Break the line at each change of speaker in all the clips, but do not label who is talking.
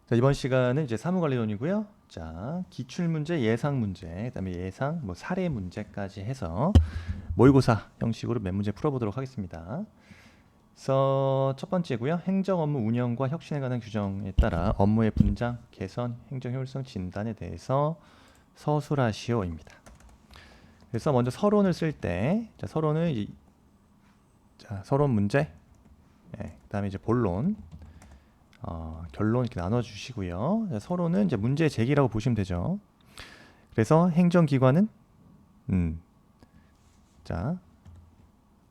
자, 이번 시간은 이제 사무관리론이고요. 자, 기출문제, 예상문제, 그다음에 예상, 뭐 사례 문제까지 해서 모의고사 형식으로 몇 문제 풀어보도록 하겠습니다. 그래서 첫 번째고요. 행정 업무 운영과 혁신에 관한 규정에 따라 업무의 분장, 개선, 행정 효율성 진단에 대해서 서술하시오입니다. 그래서 먼저 서론을 쓸 때, 자, 서론은 서론 문제, 그다음에 이제 본론, 결론 이렇게 나눠주시고요. 서론은 이제 문제 제기라고 보시면 되죠. 그래서 행정기관은 자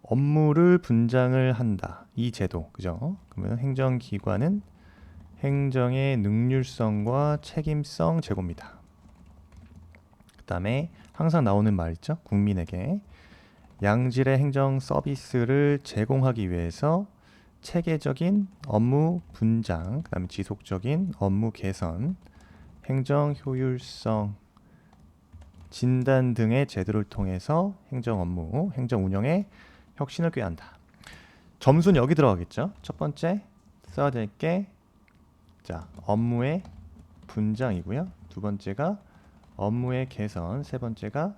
업무를 분장을 한다. 이 제도, 그죠? 그러면 행정기관은 행정의 능률성과 책임성 제고입니다. 그 다음에 항상 나오는 말 있죠? 국민에게 양질의 행정 서비스를 제공하기 위해서 체계적인 업무 분장, 그 다음에 지속적인 업무 개선, 행정 효율성 진단 등의 제도를 통해서 행정 업무, 행정 운영에 혁신을 꾀한다. 점수는 여기 들어가겠죠. 첫 번째 써야 될 게 업무의 분장이고요. 두 번째가 업무의 개선, 세 번째가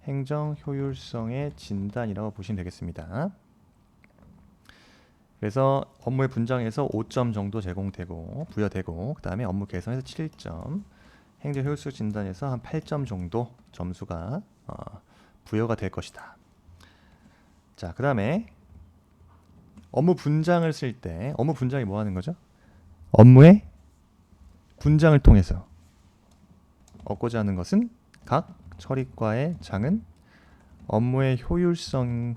행정 효율성의 진단이라고 보시면 되겠습니다. 그래서 업무의 분장에서 5점 정도 제공되고 부여되고, 그 다음에 업무 개선에서 7점, 행정 효율성 진단에서 한 8점 정도 점수가 부여가 될 것이다. 자, 그 다음에 업무 분장을 쓸 때 업무 분장이 뭐 하는 거죠? 업무의 분장을 통해서 얻고자 하는 것은 각 처리과의 장은 업무의 효율성과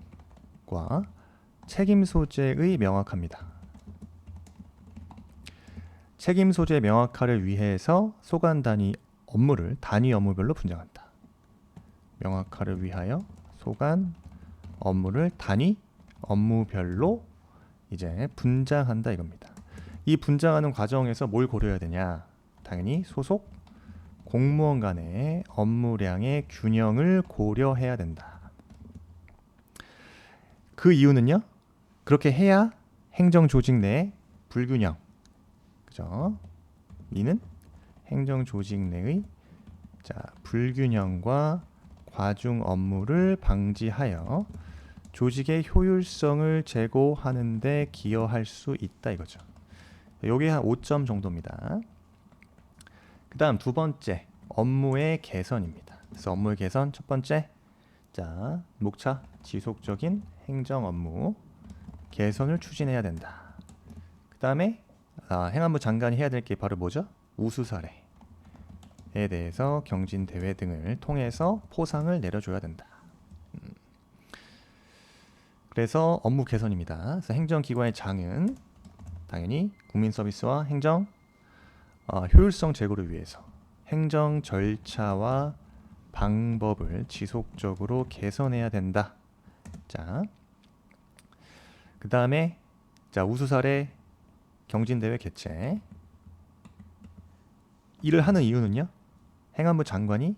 책임 소재의 명확합니다. 책임 소재 명확화를 위해서 소관 단위 업무를 단위 업무별로 분장한다. 명확화를 위하여 소관 업무를 단위 업무별로 이제 분장한다 이겁니다. 이 분장하는 과정에서 뭘 고려해야 되냐? 당연히 소속 공무원 간의 업무량의 균형을 고려해야 된다. 그 이유는요? 그렇게 해야 행정 조직 내 불균형, 그죠? 이는 행정 조직 내의 불균형과 과중 업무를 방지하여 조직의 효율성을 제고하는 데 기여할 수 있다 이거죠. 요게 한 5점 정도입니다. 그 다음 두 번째, 업무의 개선입니다. 그래서 업무의 개선 첫 번째, 목차 지속적인 행정 업무 개선을 추진해야 된다. 그 다음에 행안부 장관이 해야 될 게 바로 뭐죠? 우수 사례에 대해서 경진 대회 등을 통해서 포상을 내려줘야 된다. 그래서 업무 개선입니다. 그래서 행정기관의 장은 당연히 국민 서비스와 행정 효율성 제고를 위해서 행정 절차와 방법을 지속적으로 개선해야 된다. 그 다음에 우수 사례 경진대회 개최. 이를 하는 이유는요, 행안부 장관이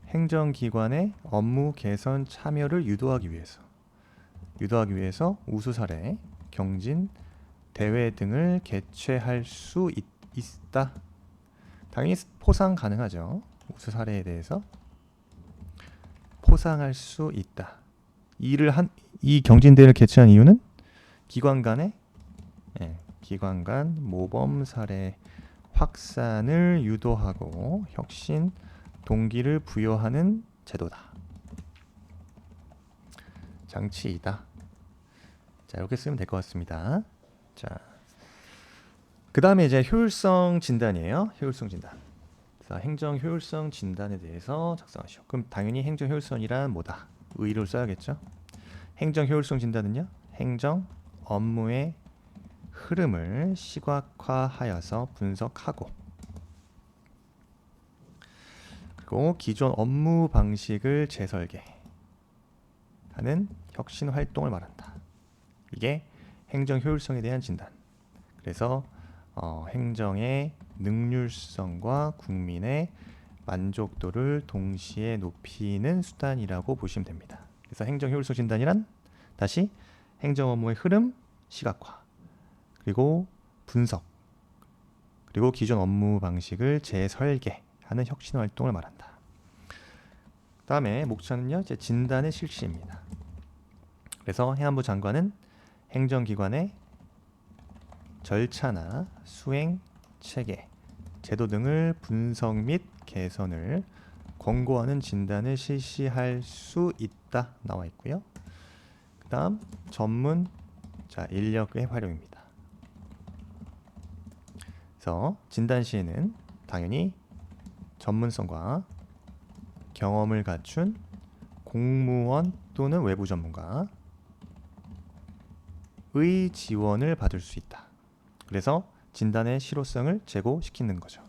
행정기관의 업무 개선 참여를 유도하기 위해서 우수 사례 경진 대회 등을 개최할 수 있다. 당연히 포상 가능하죠. 우수 사례에 대해서 포상할 수 있다. 이 경진 대회를 개최한 이유는 기관 간 모범 사례 확산을 유도하고 혁신 동기를 부여하는 제도다. 장치이다. 이렇게 쓰면 될 것 같습니다. 그 다음에 이제 효율성 진단이에요. 효율성 진단. 행정 효율성 진단에 대해서 작성하시오. 그럼 당연히 행정 효율성이란 뭐다? 의의를 써야겠죠. 행정 효율성 진단은요, 행정 업무의 흐름을 시각화하여서 분석하고, 그리고 기존 업무 방식을 재설계하는 혁신 활동을 말한다. 이게 행정 효율성에 대한 진단. 그래서 행정의 능률성과 국민의 만족도를 동시에 높이는 수단이라고 보시면 됩니다. 그래서 행정 효율성 진단이란 다시 행정 업무의 흐름 시각화, 그리고 분석, 그리고 기존 업무 방식을 재설계하는 혁신 활동을 말한다. 다음에 목차는요, 이제 진단의 실시입니다. 그래서 행안부 장관은 행정기관의 절차나 수행 체계, 제도 등을 분석 및 개선을 권고하는 진단을 실시할 수 있다 나와 있고요. 그다음 전문 인력의 활용입니다. 그래서 진단 시에는 당연히 전문성과 경험을 갖춘 공무원 또는 외부 전문가의 지원을 받을 수 있다. 그래서 진단의 실효성을 제고시키는 거죠.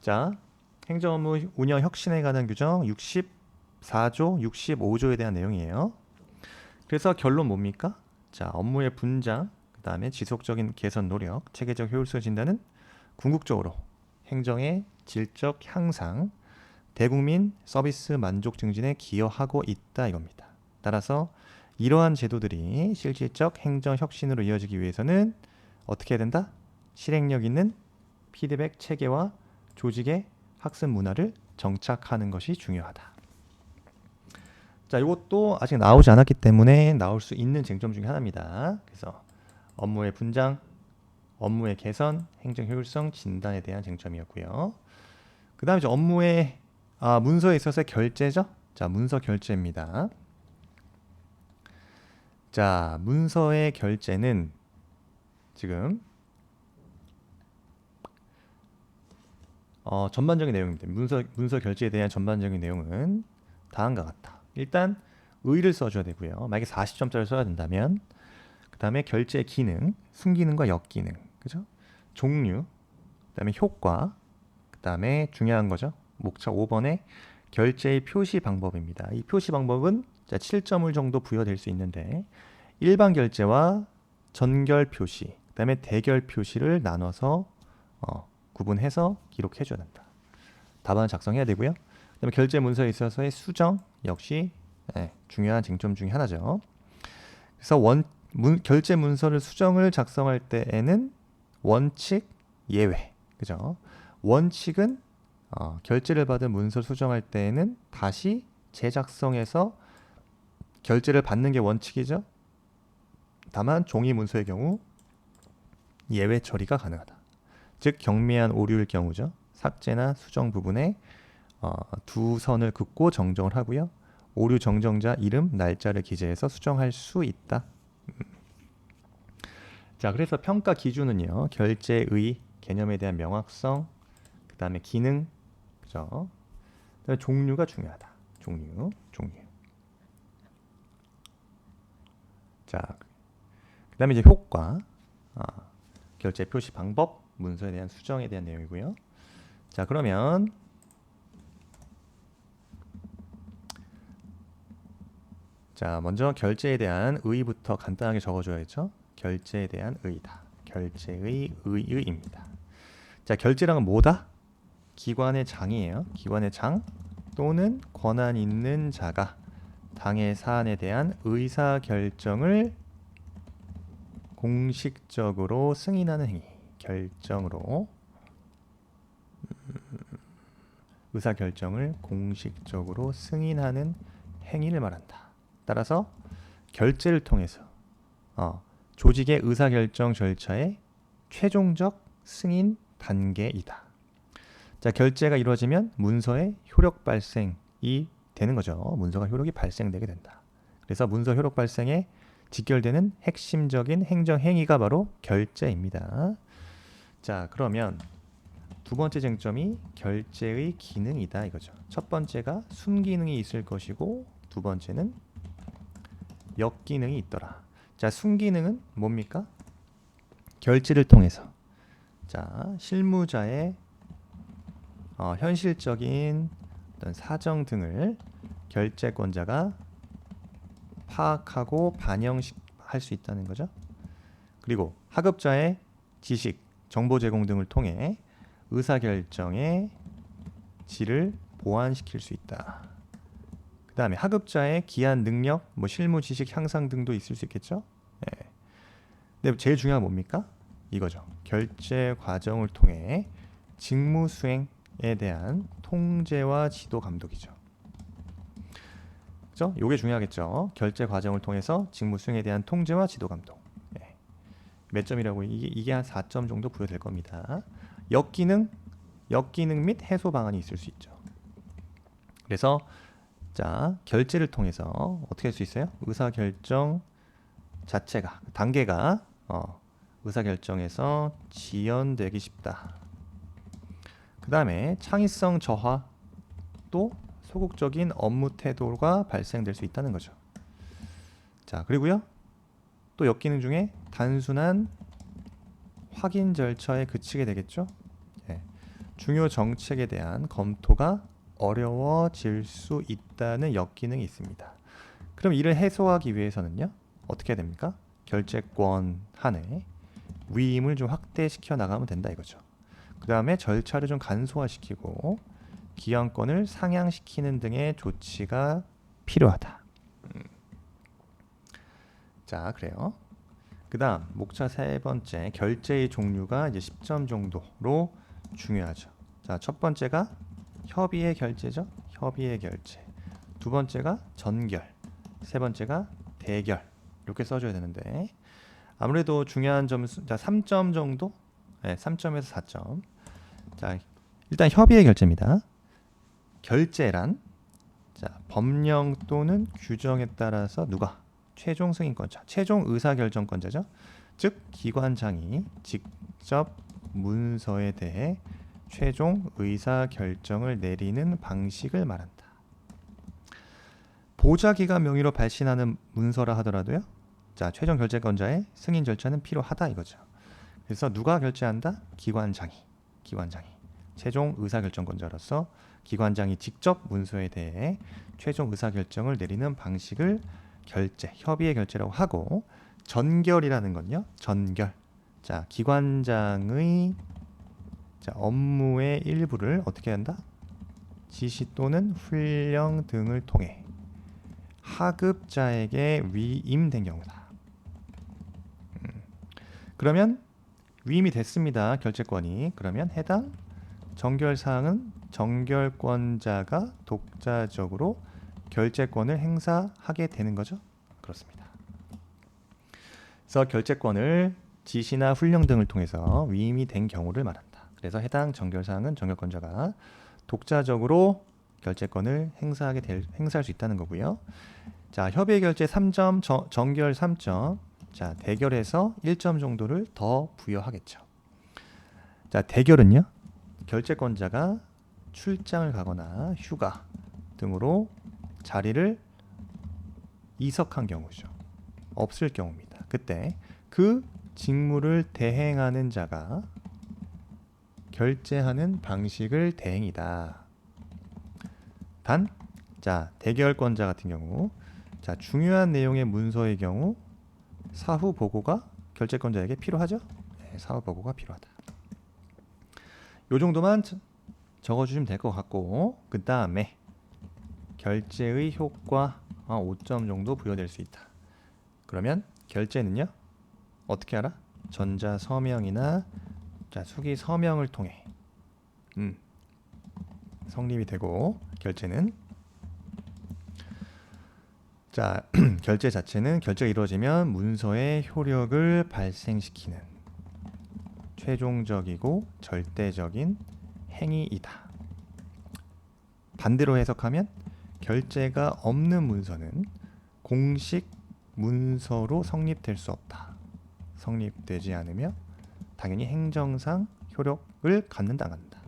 자, 행정업무 운영 혁신에 관한 규정 64조, 65조에 대한 내용이에요. 그래서 결론 뭡니까? 자, 업무의 분장, 그 다음에 지속적인 개선 노력, 체계적 효율성 진단은 궁극적으로 행정의 질적 향상, 대국민 서비스 만족 증진에 기여하고 있다 이겁니다. 따라서 이러한 제도들이 실질적 행정 혁신으로 이어지기 위해서는 어떻게 해야 된다? 실행력 있는 피드백 체계와 조직의 학습 문화를 정착하는 것이 중요하다. 자, 이것도 아직 나오지 않았기 때문에 나올 수 있는 쟁점 중에 하나입니다. 그래서 업무의 분장, 업무의 개선, 행정 효율성 진단에 대한 쟁점이었고요. 그 다음에 이제 업무의 문서에 있어서의 결제죠. 자, 문서 결제입니다. 자, 문서의 결제는 지금 전반적인 내용입니다. 문서 결제에 대한 전반적인 내용은 다음과 같다. 일단 의의를 써줘야 되고요. 만약에 40점짜리 써야 된다면 그 다음에 결제 기능, 순기능과 역기능, 그죠? 종류, 그 다음에 효과, 그 다음에 중요한 거죠. 목차 5번에 결제의 표시 방법입니다. 이 표시 방법은 7점을 정도 부여될 수 있는데 일반 결제와 전결 표시, 그 다음에 대결 표시를 나눠서 구분해서 기록해 줘야 된다. 답안을 작성해야 되고요. 그다음에 결제 문서에 있어서의 수정 역시 중요한 쟁점 중에 하나죠. 그래서 결제 문서를 수정을 작성할 때에는 원칙, 예외, 그죠? 원칙은 결제를 받은 문서를 수정할 때에는 다시 재작성해서 결제를 받는 게 원칙이죠. 다만 종이 문서의 경우 예외 처리가 가능하다. 즉 경미한 오류일 경우죠. 삭제나 수정 부분에 두 선을 긋고 정정을 하고요. 오류 정정자 이름, 날짜를 기재해서 수정할 수 있다. 자, 그래서 평가 기준은요. 결제의 개념에 대한 명확성, 그 다음에 기능, 그죠? 그다음에 종류가 중요하다. 종류. 자, 그 다음에 이제 효과, 결제 표시 방법, 문서에 대한 수정에 대한 내용이고요. 자, 그러면 먼저 결제에 대한 의의부터 간단하게 적어줘야겠죠. 결제에 대한 의의다. 결제의 의의입니다. 자, 결제랑은 뭐다? 기관의 장이에요. 기관의 장 또는 권한 있는 자가 당의 사안에 대한 의사 결정을 공식적으로 승인하는 행위. 결정으로 의사 결정을 공식적으로 승인하는 행위를 말한다. 따라서 결제를 통해서 조직의 의사결정 절차의 최종적 승인 단계이다. 자, 결제가 이루어지면 문서의 효력 발생이 되는 거죠. 문서가 효력이 발생되게 된다. 그래서 문서 효력 발생에 직결되는 핵심적인 행정 행위가 바로 결제입니다. 자, 그러면 두 번째 쟁점이 결제의 기능이다 이거죠. 첫 번째가 순기능이 있을 것이고 두 번째는 역기능이 있더라. 자, 순기능은 뭡니까? 결제를 통해서 실무자의 현실적인 어떤 사정 등을 결제권자가 파악하고 반영할 수 있다는 거죠. 그리고 하급자의 지식, 정보 제공 등을 통해 의사결정의 질을 보완시킬 수 있다. 그 다음에 하급자의 기한 능력, 실무 지식 향상 등도 있을 수 있겠죠. 근데 제일 중요한 건 뭡니까? 이거죠. 결제 과정을 통해 직무 수행에 대한 통제와 지도 감독이죠. 그죠? 요게 중요하겠죠. 결제 과정을 통해서 직무 수행에 대한 통제와 지도 감독. 네. 몇 점이라고? 이게 한 4점 정도 부여될 겁니다. 역기능 및 해소 방안이 있을 수 있죠. 그래서 자, 결제를 통해서 어떻게 할 수 있어요? 의사결정 자체가 단계가 의사결정에서 지연되기 쉽다. 그 다음에 창의성 저하 또 소극적인 업무 태도가 발생될 수 있다는 거죠. 자, 그리고요 또 역기능 중에 단순한 확인 절차에 그치게 되겠죠. 예. 중요 정책에 대한 검토가 어려워질 수 있다는 역기능이 있습니다. 그럼 이를 해소하기 위해서는요 어떻게 해야 됩니까? 결제권 한에 위임을 좀 확대시켜 나가면 된다 이거죠. 그 다음에 절차를 좀 간소화시키고 기한권을 상향시키는 등의 조치가 필요하다. 자, 그래요. 그 다음 목차 세 번째 결제의 종류가 이제 10점 정도로 중요하죠. 자, 첫 번째가 협의의 결제죠. 협의의 결제. 두 번째가 전결. 세 번째가 대결. 이렇게 써줘야 되는데 아무래도 중요한 점수 자 3점 정도. 네, 3점에서 4점. 자, 일단 협의의 결제입니다. 결제란 자 법령 또는 규정에 따라서 누가 최종 승인권자, 최종 의사결정권자죠. 즉 기관장이 직접 문서에 대해 최종 의사결정을 내리는 방식을 말한다. 보좌기관 명의로 발신하는 문서라 하더라도요. 자, 최종 결재권자의 승인 절차는 필요하다 이거죠. 그래서 누가 결재한다? 기관장이 최종 의사결정권자로서 기관장이 직접 문서에 대해 최종 의사결정을 내리는 방식을 결재, 협의의 결재라고 하고 전결이라는 건요. 전결. 자, 기관장의 자, 업무의 일부를 어떻게 한다? 지시 또는 훈령 등을 통해 하급자에게 위임된 경우다. 그러면 위임이 됐습니다. 결재권이. 그러면 해당 정결사항은 정결권자가 독자적으로 결재권을 행사하게 되는 거죠. 그렇습니다. 그래서 결재권을 지시나 훈령 등을 통해서 위임이 된 경우를 말한다. 그래서 해당 정결사항은 정결권자가 독자적으로 결재권을 행사할 수 있다는 거고요. 자, 협의 결재 3점, 정결 3점. 자, 대결에서 1점 정도를 더 부여하겠죠. 자, 대결은요. 결재권자가 출장을 가거나 휴가 등으로 자리를 이석한 경우죠. 없을 경우입니다. 그때 그 직무를 대행하는 자가 결재하는 방식을 대행이다. 단, 자, 대결권자 같은 경우, 자, 중요한 내용의 문서의 경우 사후 보고가 결재권자에게 필요하죠? 네, 사후 보고가 필요하다. 요 정도만 적어주시면 될 것 같고, 그 다음에 결제의 효과 5점 정도 부여될 수 있다. 그러면 결제는요, 어떻게 알아? 전자 서명이나 자, 수기 서명을 통해 성립이 되고 결제는 자 결제 자체는 결제가 이루어지면 문서의 효력을 발생시키는 최종적이고 절대적인 행위이다. 반대로 해석하면 결제가 없는 문서는 공식 문서로 성립될 수 없다. 성립되지 않으며 당연히 행정상 효력을 갖는다 안 갖는다.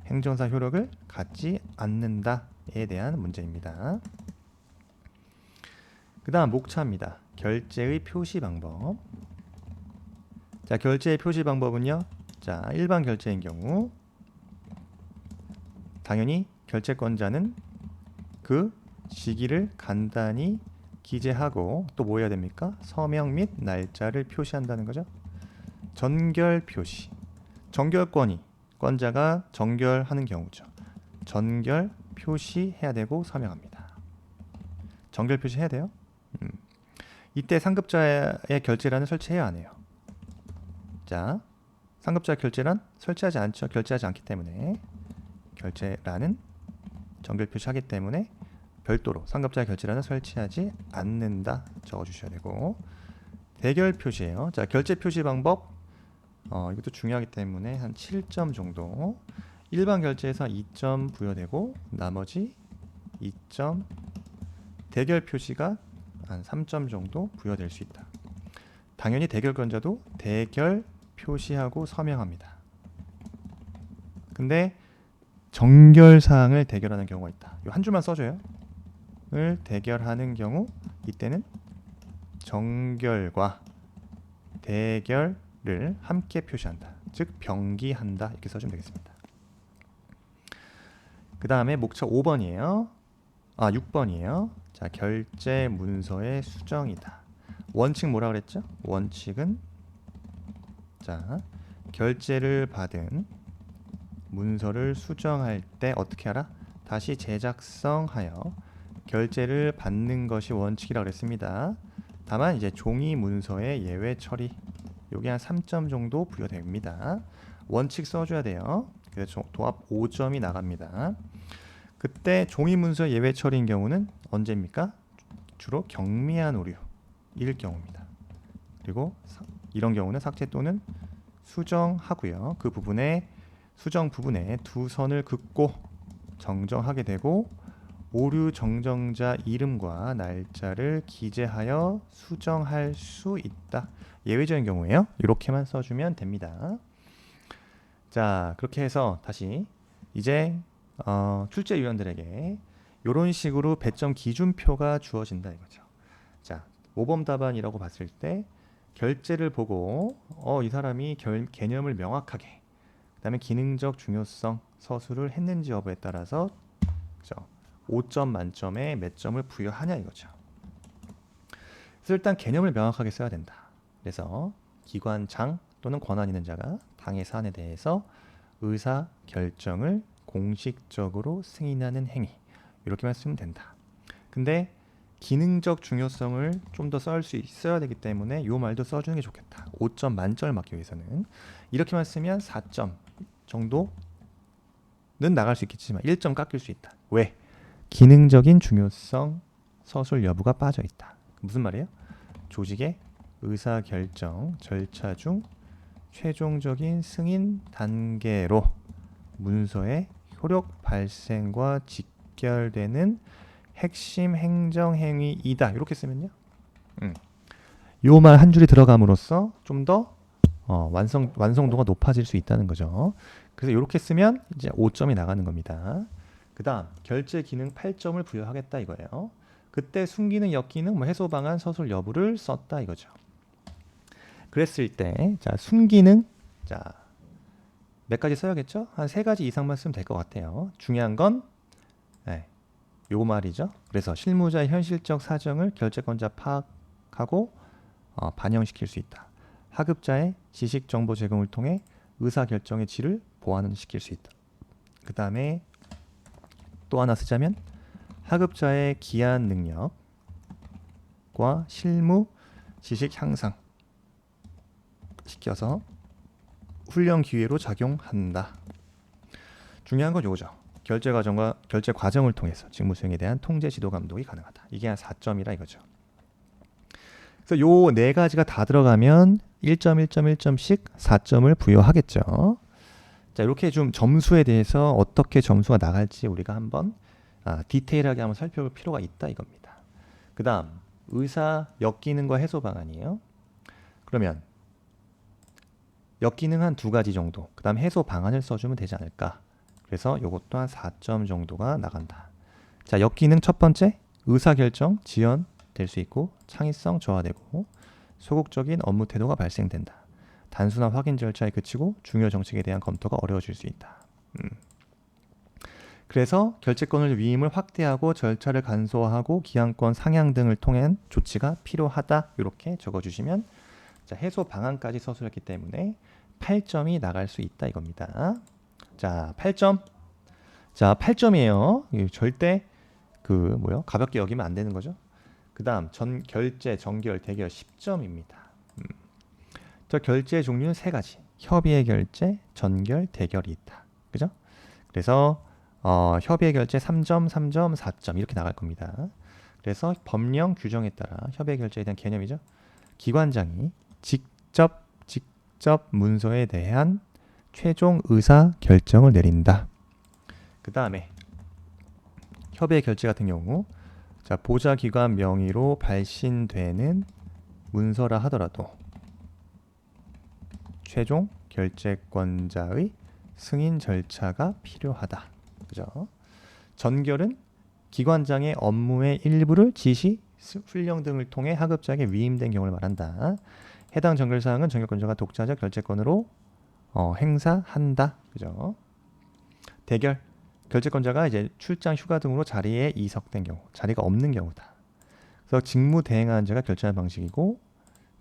행정상 효력을 갖지 않는다에 대한 문제입니다. 그 다음 목차입니다. 결제의 표시 방법. 자, 결제의 표시 방법은요. 자, 일반 결제인 경우 당연히 결제권자는 그 시기를 간단히 기재하고 또 뭐 해야 됩니까? 서명 및 날짜를 표시한다는 거죠. 전결 표시. 정결권자가 정결하는 경우죠. 전결 표시해야 되고 서명합니다. 정결 표시해야 돼요. 이때 상급자의 결제란을 설치해야 하네요. 자, 상급자 결제란 설치하지 않죠. 결제하지 않기 때문에 결제란은 정결 표시하기 때문에 별도로 상급자 결제란은 설치하지 않는다 적어주셔야 되고, 대결 표시예요. 자, 결제 표시 방법 이것도 중요하기 때문에 한 7점 정도. 일반 결제에서 2점 부여되고 나머지 2점, 대결 표시가 한 3점 정도 부여될 수 있다. 당연히 대결권자도 대결 표시하고 서명합니다. 근데 정결사항을 대결하는 경우가 있다. 이 한 줄만 써줘요. 을 대결하는 경우 이때는 정결과 대결을 함께 표시한다. 즉 병기한다 이렇게 써주면 되겠습니다. 그 다음에 목차 5번이에요. 6번이에요. 자, 결제 문서의 수정이다. 원칙 뭐라 그랬죠? 원칙은 자, 결제를 받은 문서를 수정할 때 어떻게 하라? 다시 재작성하여 결제를 받는 것이 원칙이라고 그랬습니다. 다만 이제 종이 문서의 예외 처리 요게 한 3점 정도 부여됩니다. 원칙 써줘야 돼요. 그래서 도합 5점이 나갑니다. 그때 종이 문서 예외 처리인 경우는 언제입니까? 주로 경미한 오류일 경우입니다. 그리고 이런 경우는 삭제 또는 수정하고요. 그 부분에 수정 부분에 두 선을 긋고 정정하게 되고 오류 정정자 이름과 날짜를 기재하여 수정할 수 있다. 예외적인 경우에요. 이렇게만 써주면 됩니다. 자, 그렇게 해서 다시 이제 출제 위원들에게 이런 식으로 배점 기준표가 주어진다 이거죠. 자, 모범 답안이라고 봤을 때 결제를 보고 이 사람이 개념을 명확하게, 그다음에 기능적 중요성 서술을 했는지 여부에 따라서 5점 만점에 몇 점을 부여하냐 이거죠. 그래서 일단 개념을 명확하게 써야 된다. 그래서 기관장 또는 권한 있는 자가 당의 사안에 대해서 의사 결정을 공식적으로 승인하는 행위, 이렇게만 쓰면 된다. 근데 기능적 중요성을 좀 더 썰 수 있어야 되기 때문에 이 말도 써주는 게 좋겠다. 5점 만점을 맞기 위해서는 이렇게만 쓰면 4점 정도는 나갈 수 있겠지만 1점 깎일 수 있다. 왜? 기능적인 중요성 서술 여부가 빠져 있다. 무슨 말이에요? 조직의 의사결정 절차 중 최종적인 승인 단계로 문서의 효력 발생과 직결되는 핵심 행정행위이다. 이렇게 쓰면요. 요 말 한 줄이 들어감으로써 좀 더 완성도가 높아질 수 있다는 거죠. 그래서 이렇게 쓰면 이제 5점이 나가는 겁니다. 그 다음 결제 기능 8점을 부여하겠다 이거예요. 그때 순기능, 역기능, 해소 방안, 서술 여부를 썼다 이거죠. 그랬을 때 자, 순기능 자, 몇 가지 써야겠죠? 한 3가지 이상만 쓰면 될 것 같아요. 중요한 건 요 말이죠. 그래서 실무자의 현실적 사정을 결제권자 파악하고 반영시킬 수 있다. 하급자의 지식 정보 제공을 통해 의사결정의 질을 보완시킬 수 있다. 그 다음에 또 하나 쓰자면 하급자의 기한 능력과 실무 지식 향상 시켜서 훈련 기회로 작용한다. 중요한 건 요거죠. 결제 과정과 결제 과정을 통해서 직무 수행에 대한 통제 지도 감독이 가능하다. 이게 한 4점이라 이거죠. 그래서 요 4가지가 다 들어가면 1점, 1점, 1점씩 4점을 부여하겠죠. 자, 이렇게 좀 점수에 대해서 어떻게 점수가 나갈지 우리가 한번 디테일하게 한번 살펴볼 필요가 있다 이겁니다. 그 다음 의사 역기능과 해소 방안이에요. 그러면 역기능 한 2가지 정도, 그 다음 해소 방안을 써주면 되지 않을까. 그래서 이것도 한 4점 정도가 나간다. 자, 역기능 첫 번째 의사결정 지연될 수 있고 창의성 저하되고 소극적인 업무 태도가 발생된다. 단순한 확인 절차에 그치고 중요 정책에 대한 검토가 어려워질 수 있다. 그래서 결제권을 위임을 확대하고 절차를 간소화하고 기한권 상향 등을 통한 조치가 필요하다. 이렇게 적어주시면 자, 해소 방안까지 서술했기 때문에 8점이 나갈 수 있다 이겁니다. 자, 8점. 자, 8점이에요. 절대 가볍게 여기면 안 되는 거죠. 그 다음 결제, 정결, 대결 10점입니다. 저 결제 종류는 세 가지. 협의의 결제, 전결, 대결이 있다. 그죠? 그래서 협의의 결제 3점, 3점, 4점 이렇게 나갈 겁니다. 그래서 법령 규정에 따라 협의의 결제에 대한 개념이죠. 기관장이 직접 문서에 대한 최종 의사 결정을 내린다. 그 다음에 협의의 결제 같은 경우 자, 보좌기관 명의로 발신되는 문서라 하더라도 최종 결제권자의 승인 절차가 필요하다. 그죠? 전결은 기관장의 업무의 일부를 지시, 훈령 등을 통해 하급자에게 위임된 경우를 말한다. 해당 전결사항은 전결권자가 독자적 결재권으로 행사한다. 그죠? 대결. 결재권자가 이제 출장, 휴가 등으로 자리에 이석된 경우, 자리가 없는 경우다. 그래서 직무 대행하는 자가 결정하는 방식이고,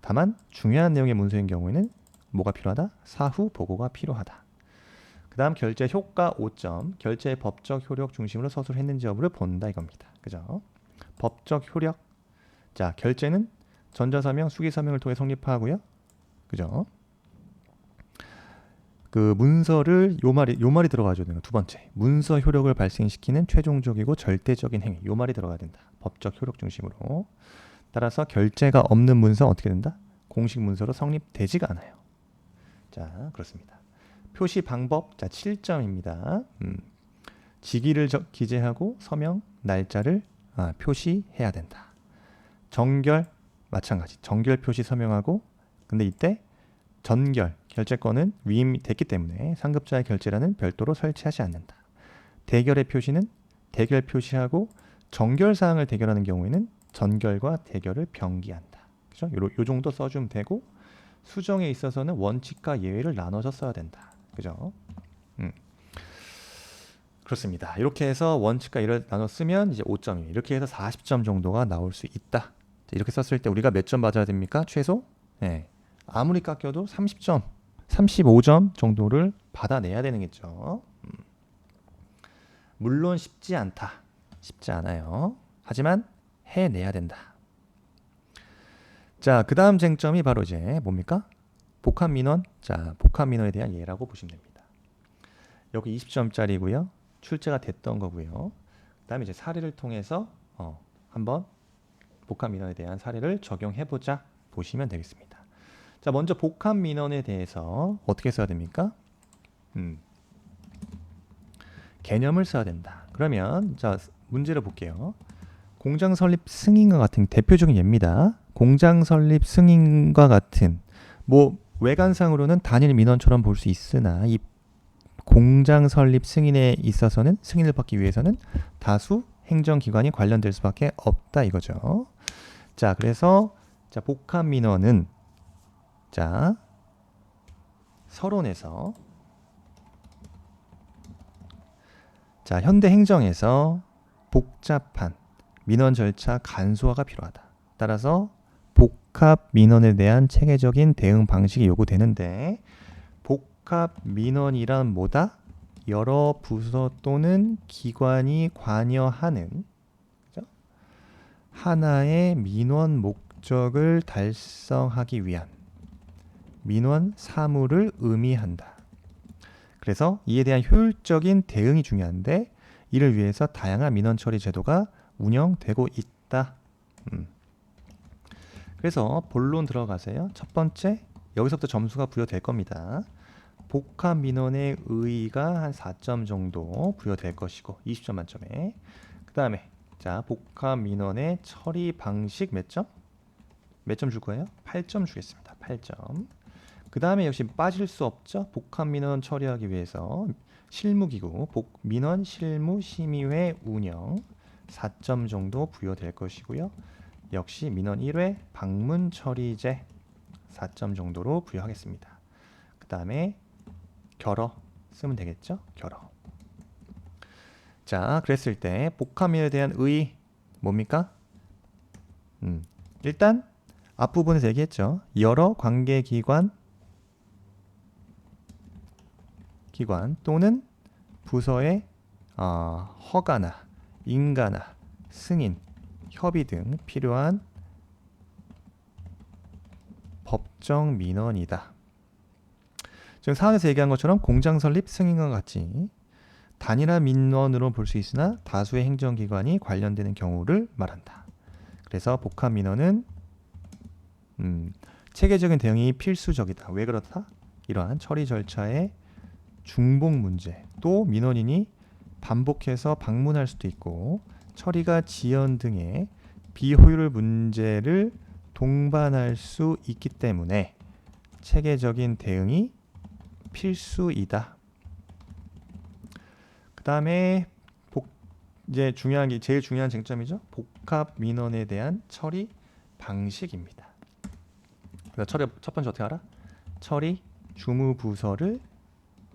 다만 중요한 내용의 문서인 경우에는 뭐가 필요하다? 사후 보고가 필요하다. 그 다음 결제 효과 5점. 결제의 법적 효력 중심으로 서술을 했는지 여부를 본다 이겁니다. 그죠? 법적 효력. 자, 결제는 전자서명, 수기서명을 통해 성립하고요. 그죠? 그 문서를 요 말이 들어가줘야 돼요. 두 번째, 문서 효력을 발생시키는 최종적이고 절대적인 행위. 요 말이 들어가야 된다. 법적 효력 중심으로. 따라서 결제가 없는 문서 어떻게 된다? 공식 문서로 성립되지가 않아요. 자, 그렇습니다. 표시 방법. 자, 7점입니다. 직위를 기재하고 서명 날짜를 표시해야 된다. 정결 마찬가지. 정결 표시 서명하고, 근데 이때 전결 결제권은 위임이 됐기 때문에 상급자의 결제란은 별도로 설치하지 않는다. 대결의 표시는 대결 표시하고, 정결 사항을 대결하는 경우에는 전결과 대결을 병기한다. 그죠? 요 정도 써주면 되고, 수정에 있어서는 원칙과 예외를 나눠서 써야 된다. 그죠? 그렇습니다. 이렇게 해서 원칙과 예외를 나눠 쓰면 이제 5점이에요. 이렇게 해서 40점 정도가 나올 수 있다. 이렇게 썼을 때 우리가 몇 점 맞아야 됩니까? 최소? 네. 아무리 깎여도 30점, 35점 정도를 받아내야 되는 거죠. 물론 쉽지 않다. 쉽지 않아요. 하지만 해내야 된다. 자, 그 다음 쟁점이 바로 이제 뭡니까? 복합민원. 자, 복합민원에 대한 예라고 보시면 됩니다. 여기 20점짜리고요. 출제가 됐던 거고요. 그 다음에 이제 사례를 통해서 한번 복합민원에 대한 사례를 적용해보자 보시면 되겠습니다. 자, 먼저 복합민원에 대해서 어떻게 써야 됩니까? 개념을 써야 된다. 그러면 자, 문제를 볼게요. 공장 설립 승인과 같은 대표적인 예입니다. 공장 설립 승인과 같은 뭐 외관상으로는 단일 민원처럼 볼 수 있으나 이 공장 설립 승인에 있어서는 승인을 받기 위해서는 다수 행정기관이 관련될 수밖에 없다 이거죠. 자, 그래서 자, 복합민원은 자, 서론에서 자, 현대 행정에서 복잡한 민원 절차 간소화가 필요하다. 따라서 복합 민원에 대한 체계적인 대응 방식이 요구되는데, 복합 민원이란 뭐다? 여러 부서 또는 기관이 관여하는 그죠? 하나의 민원 목적을 달성하기 위한 민원 사무를 의미한다. 그래서 이에 대한 효율적인 대응이 중요한데, 이를 위해서 다양한 민원 처리 제도가 운영되고 있다. 그래서 본론 들어가세요. 첫 번째, 여기서부터 점수가 부여될 겁니다. 복합 민원의 의의가 한 4점 정도 부여될 것이고 20점 만점에. 그 다음에 자, 복합 민원의 처리 방식 몇 점? 몇 점 줄 거예요? 8점 주겠습니다. 8점. 그 다음에 역시 빠질 수 없죠. 복합 민원 처리하기 위해서 실무기구, 민원 실무 심의회 운영 4점 정도 부여될 것이고요. 역시 민원 1회 방문 처리제 4점 정도로 부여하겠습니다. 그 다음에 결어 쓰면 되겠죠? 결어. 자, 그랬을 때 복합민원에 대한 의의 뭡니까? 일단 앞부분에서 얘기했죠. 여러 관계기관 또는 부서의 허가나 인가나 승인, 협의 등 필요한 법정 민원이다. 지금 상황에서 얘기한 것처럼 공장 설립 승인과 같이 단일화 민원으로 볼 수 있으나 다수의 행정기관이 관련되는 경우를 말한다. 그래서 복합 민원은 체계적인 대응이 필수적이다. 왜 그렇다? 이러한 처리 절차의 중복 문제, 또 민원인이 반복해서 방문할 수도 있고 처리가 지연 등의 비효율 문제를 동반할 수 있기 때문에 체계적인 대응이 필수이다. 그 다음에 이제 제일 중요한 쟁점이죠. 복합 민원에 대한 처리 방식입니다. 그래서 첫 번째 어떻게 알아? 처리 주무 부서를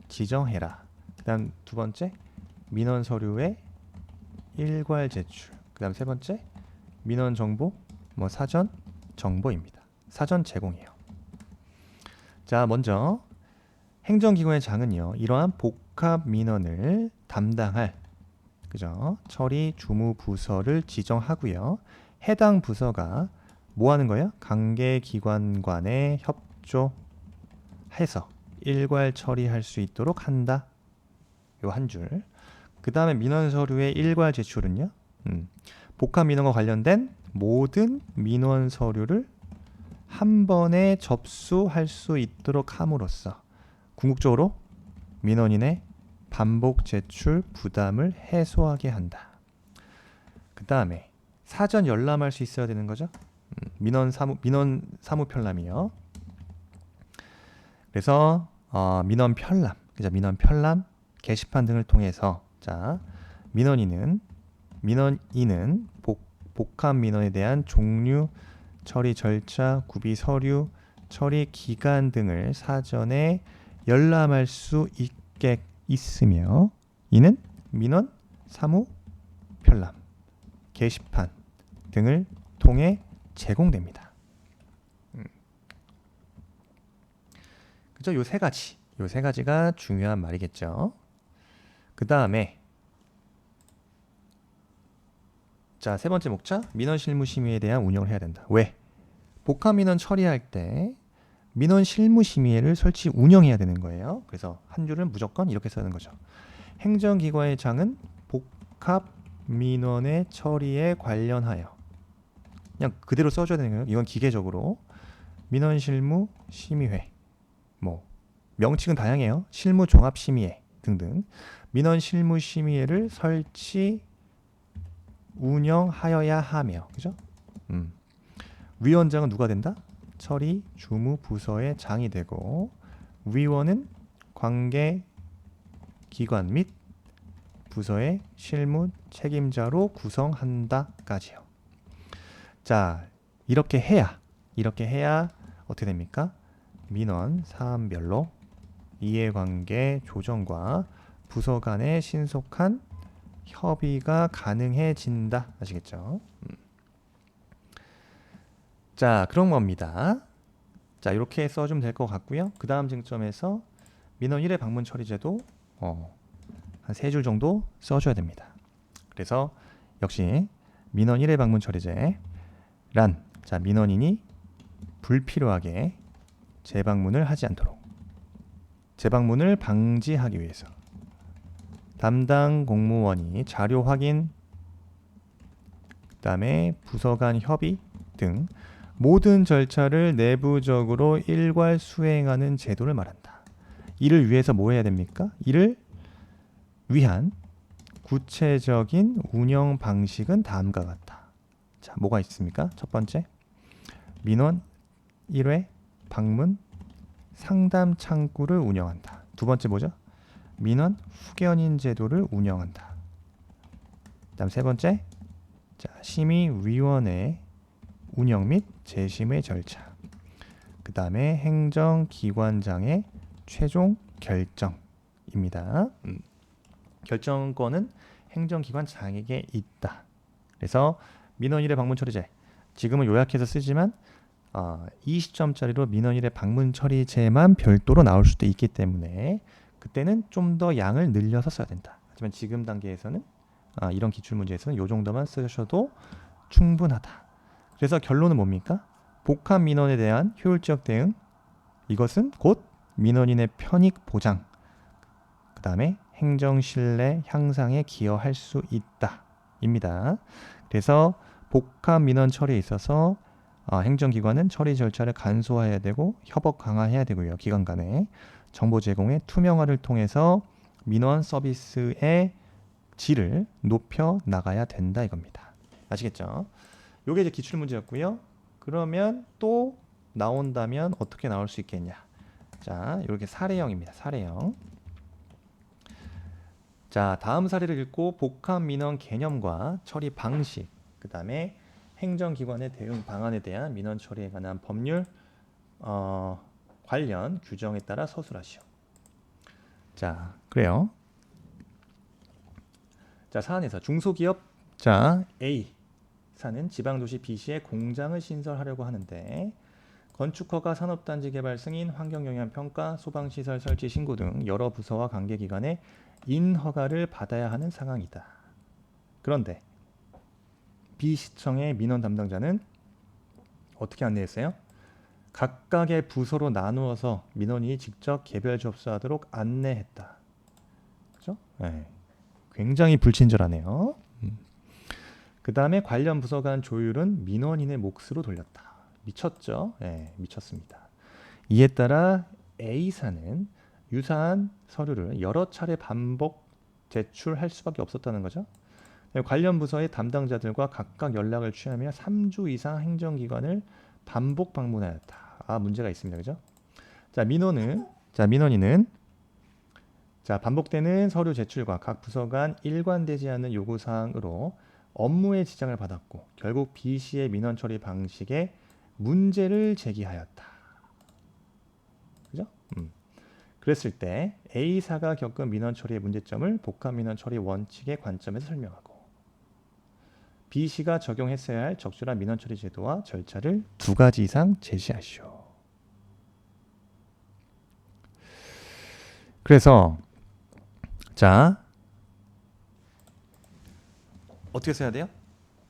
지정해라. 그 다음 두 번째 민원 서류의 일괄 제출. 그 다음 세 번째 민원 정보 사전 정보입니다. 사전 제공이에요. 자, 먼저 행정기관의 장은요, 이러한 복합 민원을 담당할 처리 주무 부서를 지정하고요. 해당 부서가 뭐 하는 거예요? 관계기관 간에 협조해서 일괄 처리할 수 있도록 한다. 요 한 줄. 그 다음에 민원 서류의 일괄 제출은요, 복합 민원과 관련된 모든 민원 서류를 한 번에 접수할 수 있도록 함으로써 궁극적으로 민원인의 반복 제출 부담을 해소하게 한다. 그 다음에 사전 열람할 수 있어야 되는 거죠. 민원 사무 편람이요. 그래서 민원 편람 게시판 등을 통해서 민원인은 복합 민원에 대한 종류, 처리 절차, 구비 서류, 처리 기간 등을 사전에 열람할 수 있으며 이는 민원 사무 편람 게시판 등을 통해 제공됩니다. 그죠? 요 세 가지가 중요한 말이겠죠. 그 다음에 세 번째 목차, 민원 실무 심의에 대한 운영을 해야 된다. 왜? 복합 민원 처리할 때 민원 실무 심의회를 운영해야 되는 거예요. 그래서 한 줄은 무조건 이렇게 쓰는 거죠. 행정기관의 장은 복합 민원의 처리에 관련하여, 그냥 그대로 써줘야 되는 거예요. 이건 기계적으로 민원 실무 심의회, 명칭은 다양해요. 실무 종합 심의회 등등. 민원 실무 심의회를 운영하여야 하며, 그죠? 위원장은 누가 된다? 처리 주무 부서의 장이 되고, 위원은 관계 기관 및 부서의 실무 책임자로 구성한다까지요. 자, 이렇게 해야 어떻게 됩니까? 민원 사안별로 이해관계 조정과 부서 간의 신속한 협의가 가능해진다. 아시겠죠? 자, 그런 겁니다. 자, 이렇게 써주면 될 것 같고요. 그 다음 쟁점에서 민원 1회 방문 처리제도 한 3줄 정도 써줘야 됩니다. 그래서 역시 민원 1회 방문 처리제란 민원인이 불필요하게 재방문을 하지 않도록, 재방문을 방지하기 위해서 담당 공무원이 자료 확인, 그 다음에 부서 간 협의 등 모든 절차를 내부적으로 일괄 수행하는 제도를 말한다. 이를 위해서 뭐 해야 됩니까? 이를 위한 구체적인 운영 방식은 다음과 같다. 자, 뭐가 있습니까? 첫 번째, 민원 1회 방문 상담 창구를 운영한다. 두 번째 뭐죠? 민원 후견인 제도를 운영한다. 그다음 세 번째, 심의위원회 운영 및 재심의 절차. 그 다음에 행정기관장의 최종 결정입니다. 결정권은 행정기관장에게 있다. 그래서 민원 1회 방문 처리제, 지금은 요약해서 쓰지만 20점짜리로 민원 1회 방문 처리제만 별도로 나올 수도 있기 때문에 그때는 좀 더 양을 늘려서 써야 된다. 하지만 지금 단계에서는 이런 기출문제에서는 이 정도만 쓰셔도 충분하다. 그래서 결론은 뭡니까? 복합 민원에 대한 효율적 대응, 이것은 곧 민원인의 편익 보장, 그 다음에 행정 신뢰 향상에 기여할 수 있다 입니다. 그래서 복합 민원 처리에 있어서 행정기관은 처리 절차를 간소화해야 되고 협업 강화해야 되고요. 기관 간의 정보 제공의 투명화를 통해서 민원 서비스의 질을 높여 나가야 된다 이겁니다. 아시겠죠? 요게 이제 기출 문제였고요. 그러면 또 나온다면 어떻게 나올 수 있겠냐? 자, 이렇게 사례형입니다. 사례형. 자, 다음 사례를 읽고 복합 민원 개념과 처리 방식, 그 다음에 행정기관의 대응 방안에 대한 민원 처리에 관한 법률 관련 규정에 따라 서술하시오. 자, 그래요. 자, 사안에서 중소기업 자 A 사는 지방도시 B시에 공장을 신설하려고 하는데 건축허가, 산업단지 개발 승인, 환경영향평가, 소방시설 설치 신고 등 여러 부서와 관계기관의 인허가를 받아야 하는 상황이다. 그런데 B시청의 민원 담당자는 어떻게 안내했어요? 각각의 부서로 나누어서 민원인이 직접 개별 접수하도록 안내했다. 그죠? 네. 굉장히 불친절하네요. 그 다음에 관련 부서 간 조율은 민원인의 몫으로 돌렸다. 미쳤죠? 네, 미쳤습니다. 이에 따라 A사는 유사한 서류를 여러 차례 반복 제출할 수밖에 없었다는 거죠. 관련 부서의 담당자들과 각각 연락을 취하며 3주 이상 행정기관을 반복 방문하였다. 문제가 있습니다. 그죠? 자, 민원인은 반복되는 서류 제출과 각 부서 간 일관되지 않는 요구사항으로 업무에 지장을 받았고 결국 B씨의 민원 처리 방식에 문제를 제기하였다. 그죠? 그랬을 때 A사가 겪은 민원 처리의 문제점을 복합 민원 처리 원칙의 관점에서 설명하고 B씨가 적용했어야 할 적절한 민원 처리 제도와 절차를 2가지 이상 제시하시오. 그래서 자, 어떻게 써야 돼요?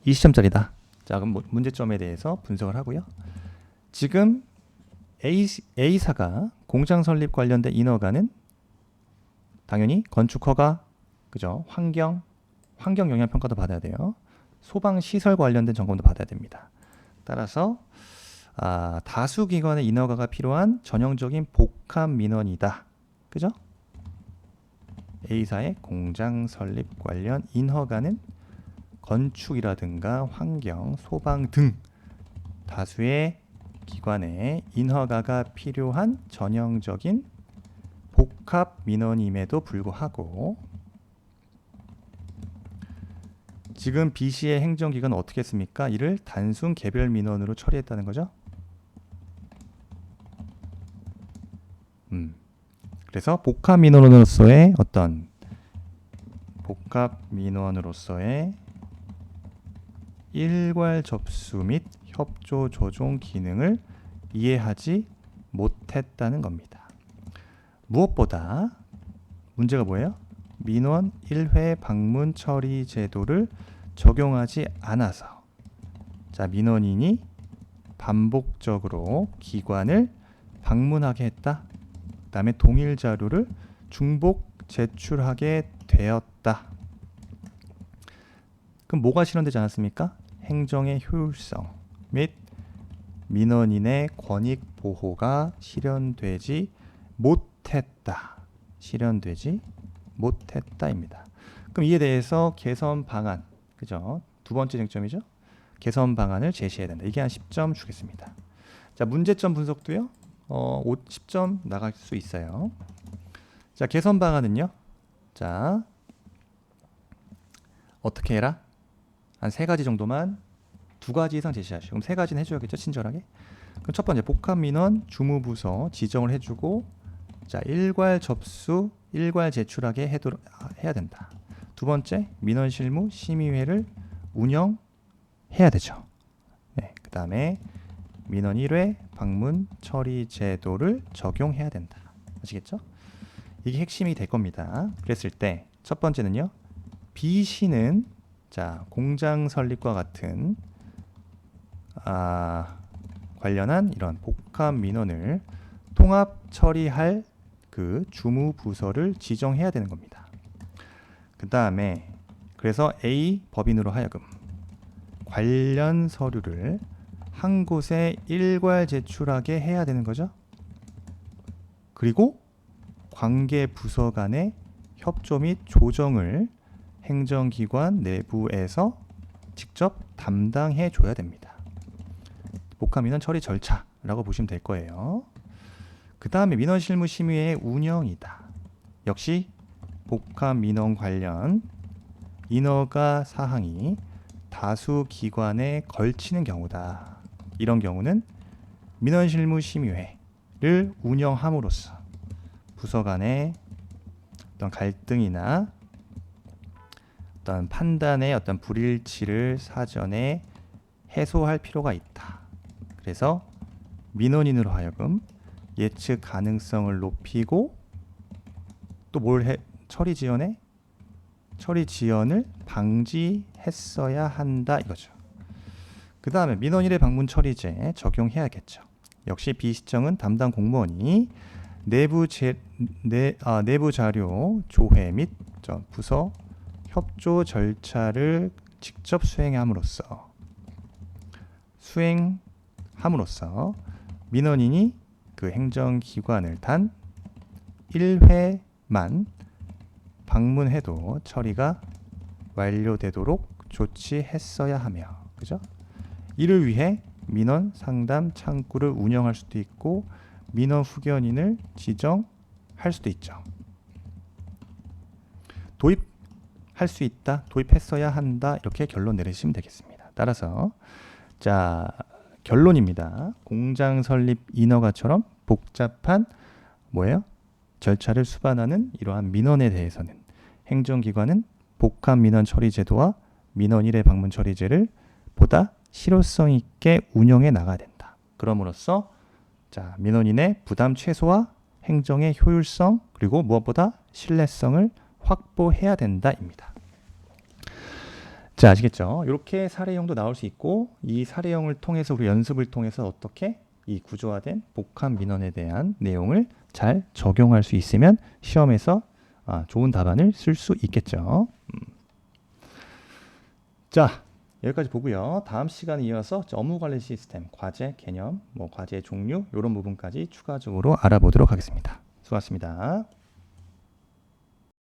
20점짜리다. 자, 그럼 문제점에 대해서 분석을 하고요. 지금 A사가 공장 설립 관련된 인허가는 당연히 건축허가, 그죠? 환경 영향 평가도 받아야 돼요. 소방 시설 관련된 점검도 받아야 됩니다. 따라서 다수 기관의 인허가가 필요한 전형적인 복합 민원이다. 그죠? A사의 공장 설립 관련 인허가는 건축이라든가 환경, 소방 등 다수의 기관의 인허가가 필요한 전형적인 복합 민원임에도 불구하고 지금 B씨의 행정기관은 어떻게 했습니까? 이를 단순 개별 민원으로 처리했다는 거죠. 그래서 복합 민원으로서의 일괄 접수 및 협조 조정 기능을 이해하지 못했다는 겁니다. 무엇보다 문제가 뭐예요? 민원 1회 방문 처리 제도를 적용하지 않아서 자, 민원인이 반복적으로 기관을 방문하게 했다. 그 다음에 동일 자료를 중복 제출하게 되었다. 그럼 뭐가 실현되지 않았습니까? 행정의 효율성 및 민원인의 권익 보호가 실현되지 못했다입니다. 그럼 이에 대해서 개선 방안, 그죠? 두 번째 쟁점이죠. 개선 방안을 제시해야 된다. 이게 한 10점 주겠습니다. 자, 문제점 분석도요. 10점 나갈 수 있어요. 자, 개선 방안은요. 자, 어떻게 해라? 한 3가지 정도만 2가지 이상 제시하시오. 그럼 3가지는 해줘야겠죠, 친절하게. 그럼 첫 번째 복합 민원 주무부서 지정을 해주고 자, 일괄 접수, 일괄 제출하게 해야 된다. 두 번째 민원 실무 심의회를 운영해야 되죠. 네, 그 다음에 민원 1회 방문 처리 제도를 적용해야 된다. 아시겠죠? 이게 핵심이 될 겁니다. 그랬을 때 첫 번째는요. B씨는 자, 공장 설립과 같은 관련한 이런 복합 민원을 통합 처리할 그 주무 부서를 지정해야 되는 겁니다. 그 다음에 그래서 A 법인으로 하여금 관련 서류를 한 곳에 일괄 제출하게 해야 되는 거죠. 그리고 관계 부서 간의 협조 및 조정을 행정기관 내부에서 직접 담당해 줘야 됩니다. 복합민원 처리 절차라고 보시면 될 거예요. 그 다음에 민원실무심의회의 운영이다. 역시 복합민원 관련 인허가 사항이 다수 기관에 걸치는 경우다. 이런 경우는 민원실무심의회를 운영함으로써 부서 간의 어떤 갈등이나 어떤 판단의 어떤 불일치를 사전에 해소할 필요가 있다. 그래서 민원인으로 하여금 예측 가능성을 높이고 또 뭘 처리 지연을 방지했어야 한다 이거죠. 그 다음에 민원인의 방문 처리제 적용해야겠죠. 역시 비시청은 담당 공무원이 내부 자료 조회 및 부서 협조 절차를 직접 수행함으로써 민원인이 그 행정기관을 단 1회만 방문해도 처리가 완료되도록 조치했어야 하며, 그죠? 이를 위해 민원 상담 창구를 운영할 수도 있고 민원 후견인을 지정할 수도 있죠. 도입할 수 있다, 도입했어야 한다 이렇게 결론 내리시면 되겠습니다. 따라서 자 결론입니다. 공장 설립 인허가처럼 복잡한 절차를 수반하는 이러한 민원에 대해서는 행정기관은 복합 민원 처리 제도와 민원 1회 방문 처리제를 보다 실효성 있게 운영해 나가야 된다. 그럼으로써 자 민원인의 부담 최소화, 행정의 효율성, 그리고 무엇보다 신뢰성을 확보해야 된다입니다. 자 아시겠죠? 이렇게 사례형도 나올 수 있고 이 사례형을 통해서 우리 연습을 통해서 어떻게 이 구조화된 복합 민원에 대한 내용을 잘 적용할 수 있으면 시험에서 좋은 답안을 쓸 수 있겠죠. 자 여기까지 보고요. 다음 시간에 이어서 업무관리 시스템, 과제 개념, 과제 종류 이런 부분까지 추가적으로 알아보도록 하겠습니다. 수고하셨습니다.